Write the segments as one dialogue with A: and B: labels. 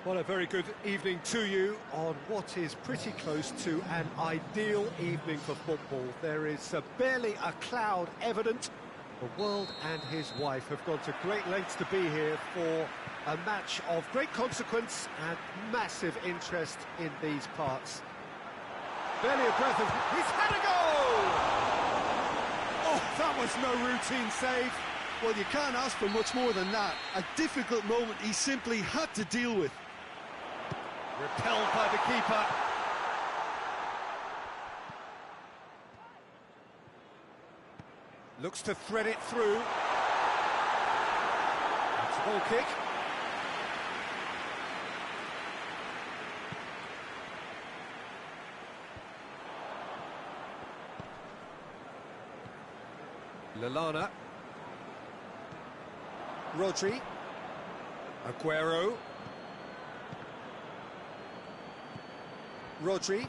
A: Well, a very good evening to you on what is pretty close to an ideal evening for football. There is barely a cloud evident. The world and his wife have gone to great lengths to be here for a match of great consequence and massive interest in these parts. Barely a breath of... He's had a goal! Oh, that was no routine save.
B: Well, you can't ask for much more than that. A difficult moment he simply had to deal with.
A: Repelled by the keeper. Looks to thread it through. It's a ball kick. Lallana. Rodri. Aguero. Rodri.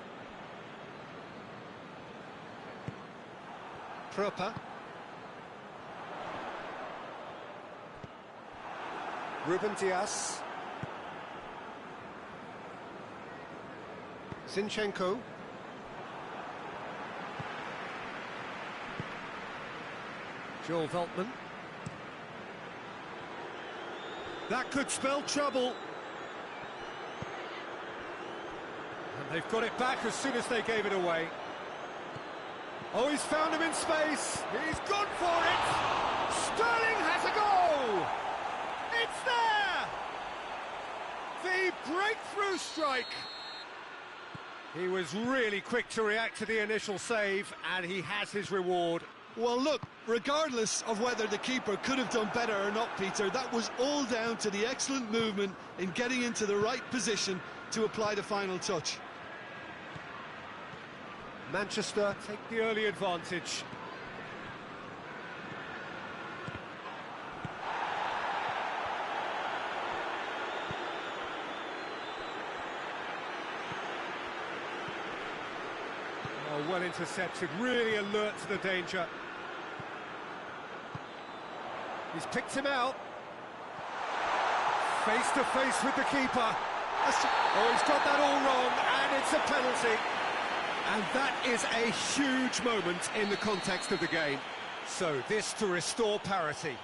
A: Proper. Ruben Dias. Zinchenko. Joel Veltman. That could spell trouble. And they've got it back as soon as they gave it away. Oh, he's found him in space. He's gone for it. Sterling has a goal. It's there. The breakthrough strike. He was really quick to react to the initial save, and he has his reward.
B: Well, look, regardless of whether the keeper could have done better or not, Peter, that was all down to the excellent movement in getting into the right position to apply the final touch.
A: Manchester take the early advantage. Oh, well intercepted, really alert to the danger. He's picked him out. Face to face with the keeper. Oh, he's got that all wrong, and it's a penalty. And that is a huge moment in the context of the game. So this to restore parity.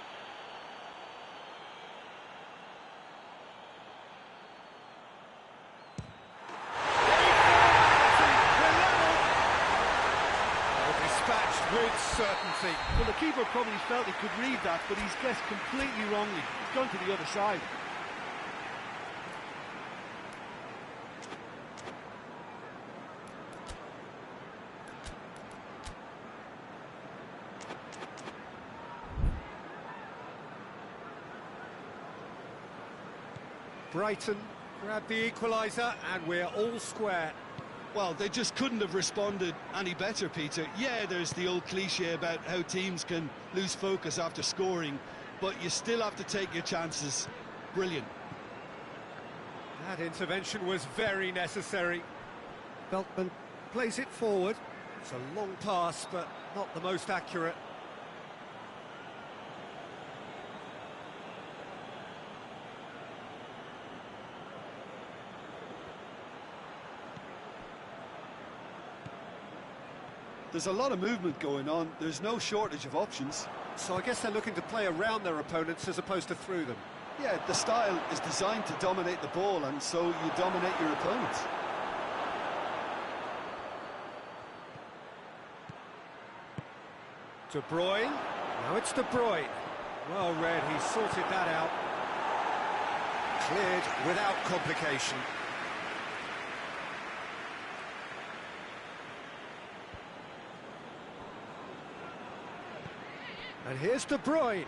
A: Dispatched with certainty.
B: Well, the keeper probably felt he could read that, but he's guessed completely wrongly. He's gone to the other side.
A: Brighton grab the equaliser, and we're all square.
B: Well, they just couldn't have responded any better, Peter. Yeah, there's the old cliche about how teams can lose focus after scoring, but you still have to take your chances. Brilliant.
A: That intervention was very necessary. Veltman plays it forward. It's a long pass, but not the most accurate.
B: There's a lot of movement going on. There's no shortage of options.
A: So I guess they're looking to play around their opponents as opposed to through them.
B: Yeah, the style is designed to dominate the ball, and so you dominate your opponents.
A: De Bruyne. Now it's De Bruyne. Well read, he sorted that out. Cleared without complication. And here's De Bruyne.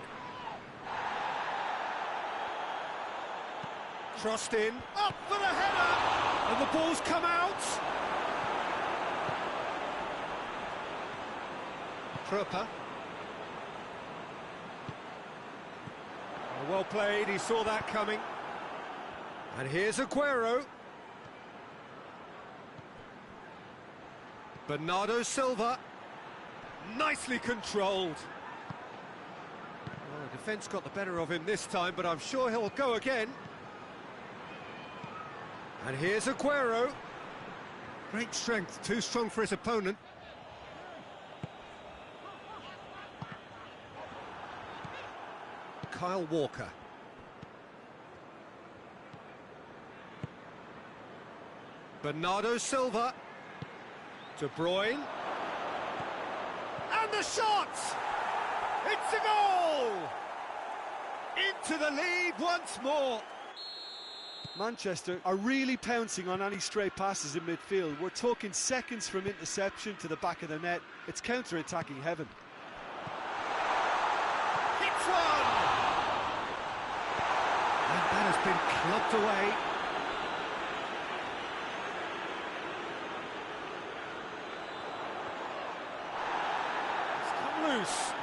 A: Crossed in, up for the header! And the ball's come out! Proper. Well played, he saw that coming. And here's Aguero. Bernardo Silva. Nicely controlled. Well, the defence got the better of him this time, but I'm sure he'll go again. And here's Aguero. Great strength, too strong for his opponent. Kyle Walker. Bernardo Silva. De Bruyne. And the shot! It's a goal! Into the lead once more.
B: Manchester are really pouncing on any stray passes in midfield. We're talking seconds from interception to the back of the net. It's counter-attacking heaven.
A: Hits one! And that has been clubbed away. It's come loose.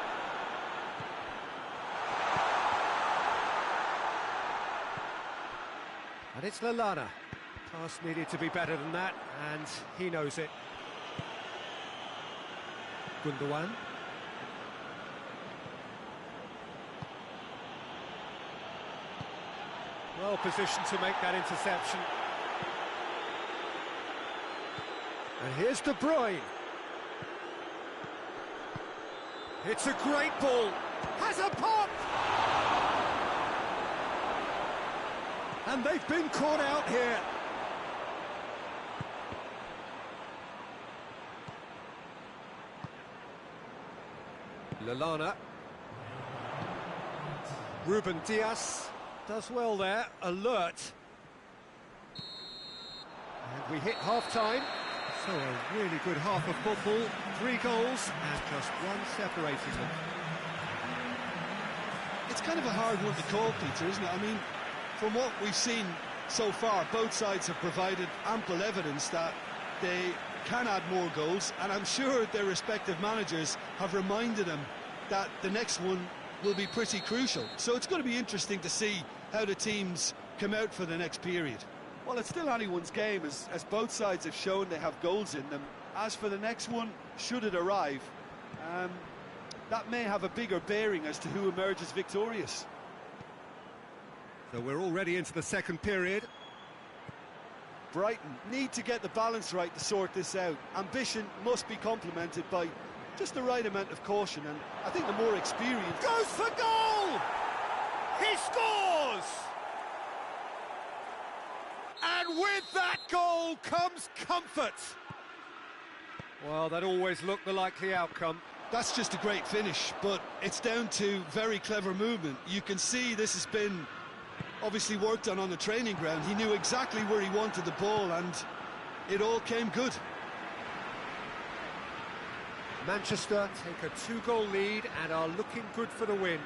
A: And it's Lallana. Pass needed to be better than that, and he knows it. Gundogan. Well positioned to make that interception. And here's De Bruyne. It's a great ball. Has a pop! And they've been caught out here. Lallana. Ruben Diaz does well there, alert. And we hit half-time. So a really good half of football. 3 goals and just one separating them.
B: It's kind of a hard one to call, Peter, isn't it? I mean, from what we've seen so far, both sides have provided ample evidence that they can add more goals, and I'm sure their respective managers have reminded them that the next one will be pretty crucial. So it's going to be interesting to see how the teams come out for the next period. Well, it's still anyone's game, as both sides have shown they have goals in them. As for the next one, should it arrive, that may have a bigger bearing as to who emerges victorious.
A: So we're already into the second period.
B: Brighton need to get the balance right to sort this out. Ambition must be complemented by just the right amount of caution, and I think the more experience...
A: Goes for goal! He scores! And with that goal comes comfort. Well, that always looked the likely outcome.
B: That's just a great finish, but it's down to very clever movement. You can see this has been obviously worked on the training ground. He knew exactly where he wanted the ball, and it all came good.
A: Manchester take a 2-goal lead and are looking good for the win.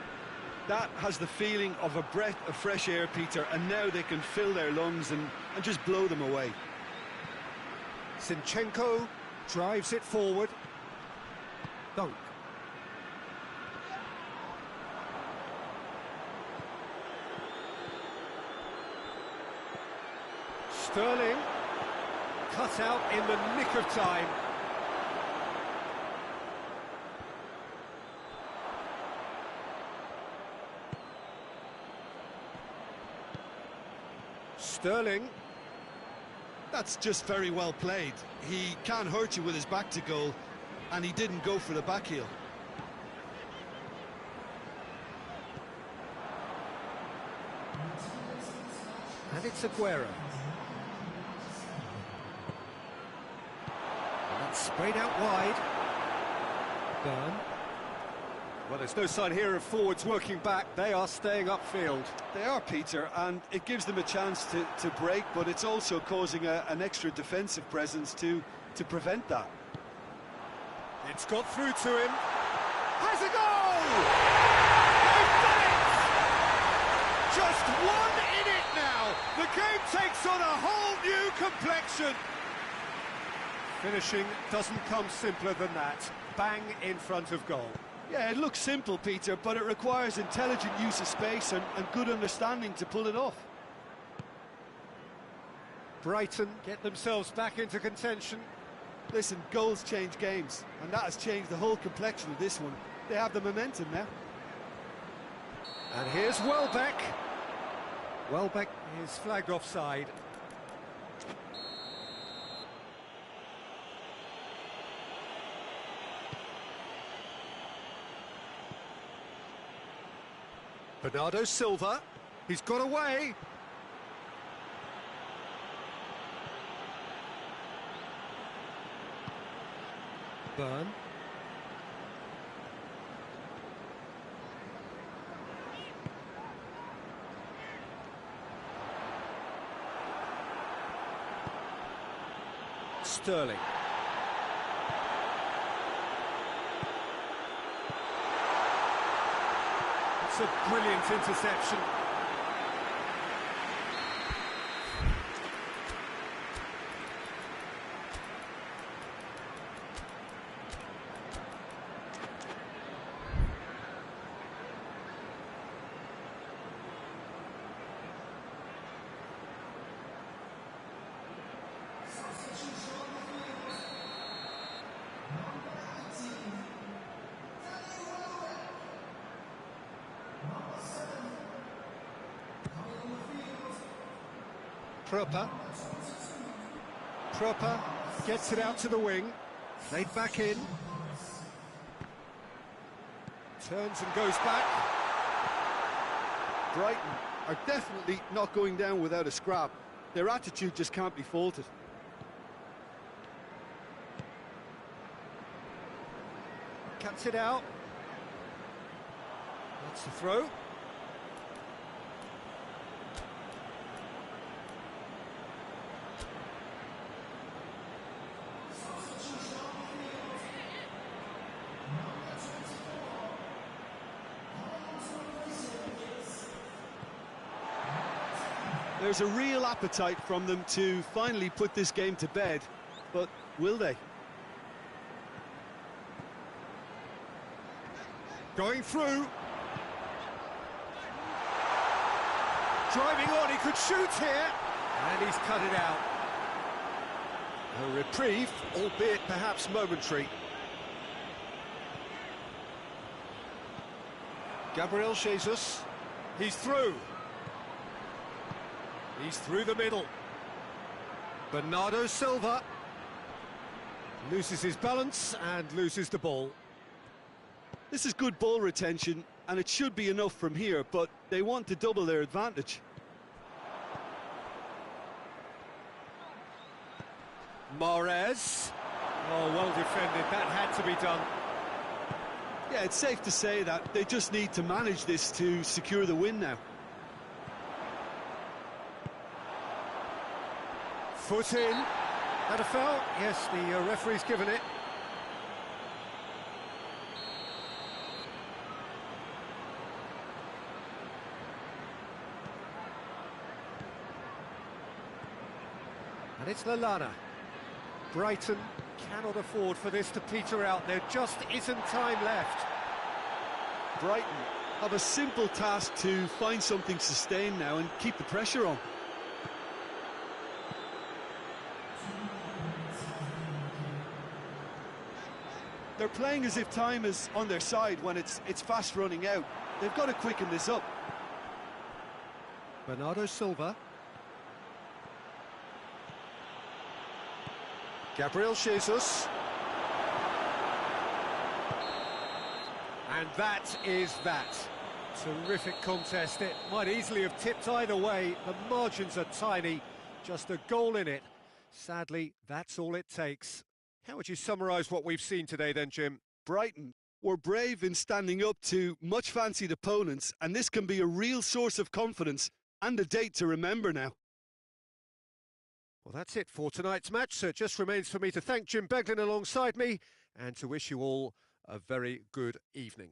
B: That has the feeling of a breath of fresh air, Peter, and now they can fill their lungs and just blow them away.
A: Zinchenko drives it forward. Dunk. Sterling cut out in the nick of time. Sterling.
B: That's just very well played. He can't hurt you with his back to goal, and he didn't go for the back heel.
A: And it's Aguero. And that's sprayed out wide. Done. Well, there's no sign here of forwards working back. They are staying upfield.
B: They are, Peter, and it gives them a chance to break, but it's also causing an extra defensive presence to prevent that.
A: It's got through to him. Has a goal! They've done it! Just one in it now. The game takes on a whole new complexion. Finishing doesn't come simpler than that. Bang in front of goal.
B: Yeah, it looks simple, Peter, but it requires intelligent use of space and good understanding to pull it off.
A: Brighton get themselves back into contention.
B: Listen, goals change games, and that has changed the whole complexion of this one. They have the momentum now.
A: And here's Welbeck. Welbeck is flagged offside. Bernardo Silva, he's got away. Burn. Sterling. It's a brilliant interception. Proper gets it out to the wing, laid back in, turns and goes back.
B: Brighton are definitely not going down without a scrap. Their attitude just can't be faulted.
A: Cuts it out. That's the throw.
B: There's a real appetite from them to finally put this game to bed, but will they?
A: Going through. Driving on, he could shoot here. And he's cut it out. A reprieve, albeit perhaps momentary. Gabriel Jesus, he's through. He's through the middle. Bernardo Silva loses his balance and loses the ball.
B: This is good ball retention, and it should be enough from here, but they want to double their advantage.
A: Mahrez. Oh, well defended. That had to be done.
B: Yeah, it's safe to say that they just need to manage this to secure the win now.
A: Foot in. That a foul? Yes, the referee's given it. And it's Lallana. Brighton cannot afford for this to peter out. There just isn't time left.
B: Brighton have a simple task to find something sustained now and keep the pressure on. They're playing as if time is on their side when it's fast running out. They've got to quicken this up.
A: Bernardo Silva. Gabriel Jesus. And that is that. Terrific contest. It might easily have tipped either way. The margins are tiny. Just a goal in it. Sadly, that's all it takes. How would you summarise what we've seen today then, Jim?
B: Brighton were brave in standing up to much-fancied opponents, and this can be a real source of confidence and a date to remember now.
A: Well, that's it for tonight's match, so it just remains for me to thank Jim Beglin alongside me and to wish you all a very good evening.